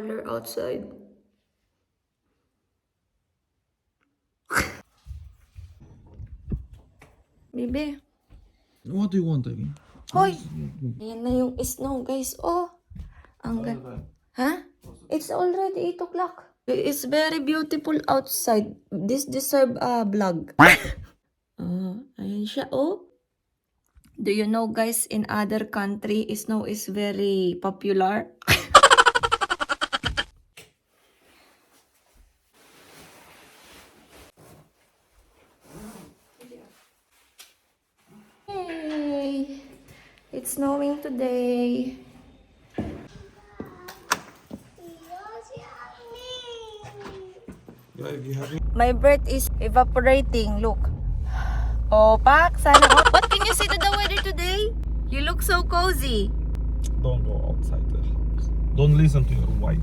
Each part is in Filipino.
color outside. Bibi. What do you want again? Hoy! Ayan na yung snow, guys. Oh! Ang ganda. Huh? It's already 8 o'clock. It's very beautiful outside. This deserve a vlog. Ayan siya. Oh! Do you know, guys, in other country, snow is very popular? Hey! It's snowing today. My breath is evaporating. Look. Oh, Pak, sana. What can you say to the weather today? You look so cozy. Don't go outside the house. Don't listen to your wife.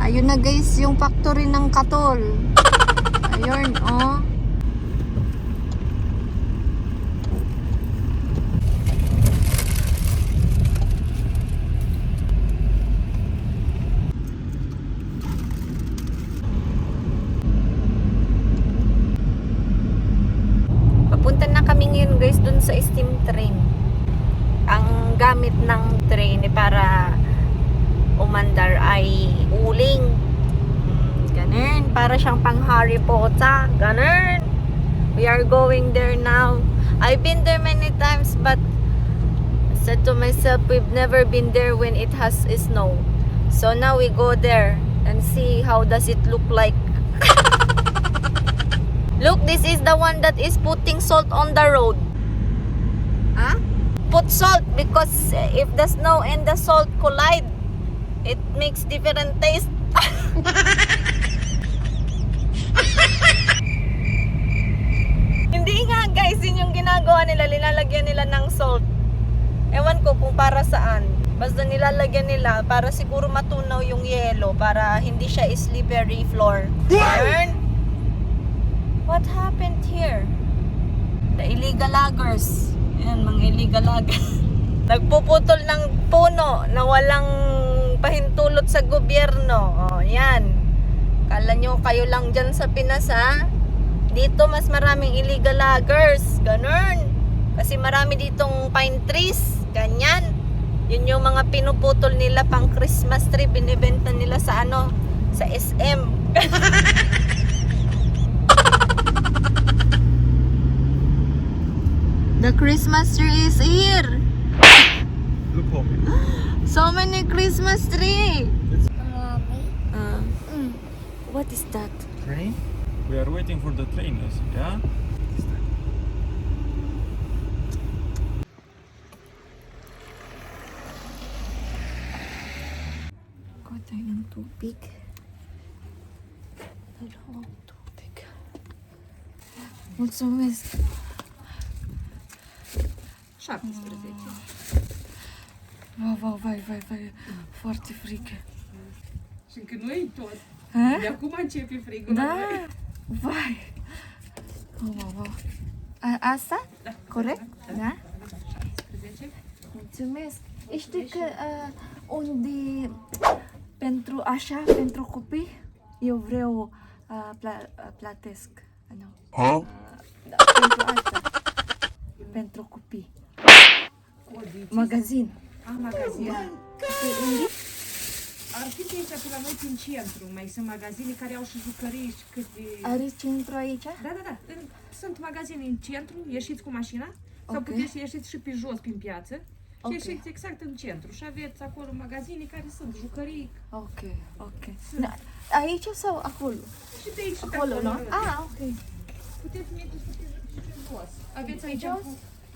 Ayun na, guys, yung factory ng katol. Ayun, oh. Papunta na kami ngayon, guys, dun sa steam train. Ang gamit ng train para umandar ay uling. Ganun. Para siyang pang Harry Potter. Ganun. We are going there now. I've been there many times, but I said to myself, we've never been there when it has snow. So now we go there and see how does it look like. Look, this is the one that is putting salt on the road. Huh? Put salt because if the snow and the salt collide, it makes different taste. Hindi nga, guys, yun yung ginagawa nila. Nilalagyan nila ng salt. Ewan ko kung para saan. Basta nilalagyan nila para siguro matunaw yung yelo para hindi siya slippery floor. Turn. What happened here? The illegal loggers. Ayan, mga illegal loggers. Nagpuputol ng puno na walang pahintulot sa gobyerno. O, yan. Kala nyo kayo lang dyan sa Pinas, ha? Dito mas maraming illegal loggers. Ganun. Kasi marami ditong pine trees. Ganyan. Yun yung mga pinuputol nila pang Christmas tree. Binibenta nila sa ano? Sa SM. The Christmas tree is here. Look for me. So many Christmas tree. What is that? Train? We are waiting for the trainers, yeah? Kuha tayo ng tubig. Dalawang tubig. Mulțumesc. 17. Vai, foarte frică. Și încă nu-i tot. Ha? De acum începe frigul. Da, vai. Wow. Asta? Da. Corect? Da? 17. Mulțumesc. Știi că unde pentru așa, pentru copii, eu vreau plătesc. Ano? Da, pentru asta. Pentru copii. Magazin. Magazin. Da. Unde? Ar fi aici pe la noi prin centru. Mai sunt magazine care au și jucării și câte... Are centru aici? Da. Sunt magazine în centru, ieșiți cu mașina. Sau puteți să ieșiți și pe jos, prin piață. Și ieșiți exact în centru. Și aveți acolo magazine care sunt jucării. Ok. Da, aici sau acolo? Și de aici și pe Acolo, acolo. nu? Ok. Puteți merge și pe jos. Aveți aici... Jos?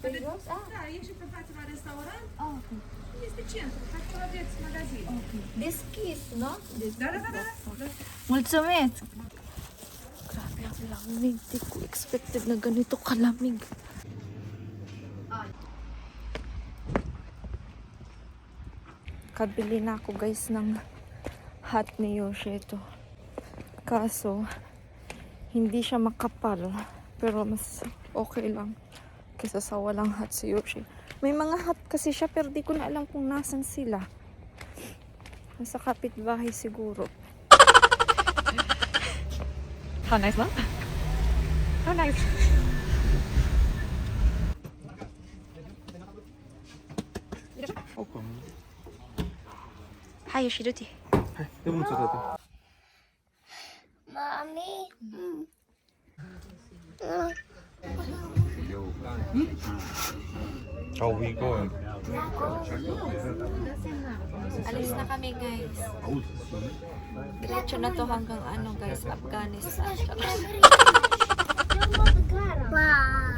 Pe jos? Da, ieșiți pe față la restaurant. Ok. Este centru. Acolo aveți magazine. Deschis, nu? Da. Mulțumesc! Grabe ang lamig. Di ko expected na ganito kalamig. Kabili na ako, guys, ng hat ni Yoshi ito. Kaso, hindi siya makapal. Pero mas okay lang kaysa sa walang hat si Yoshi. May mga hat kasi siya pero di ko na alam kung nasan sila. Nasa kapitbahay siguro. How nice, no? How nice. Hi, Yoshiruti. はいでもちょっと待って Mommy. How we going? Alis na kami, guys. Diretso na to hanggang ano, guys, Afghanistan. Wow.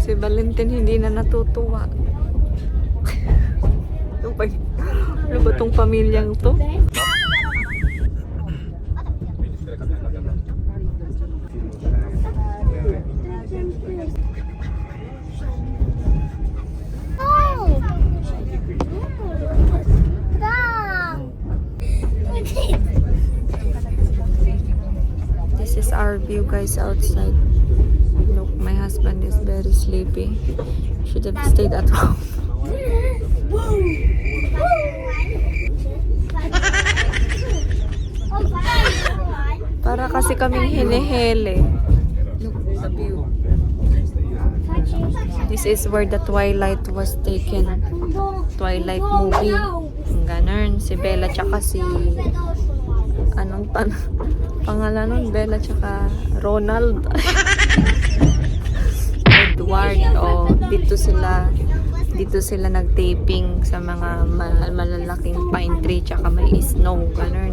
Si Valentin hindi na natutuwa. Ano ba tong pamilyang to? This is our view, guys, outside. Look, my husband is very sleepy. Should have stayed at home. Para kasi kaming hinihele. Look, the view. This is where the Twilight was taken. Twilight movie. Ganun. Si Bella tsaka si... Anong pangalan nun? Bella tsaka Ronald. Edward. Oh, dito sila nag-taping sa mga malalaking pine tree tsaka may snow. Ganun.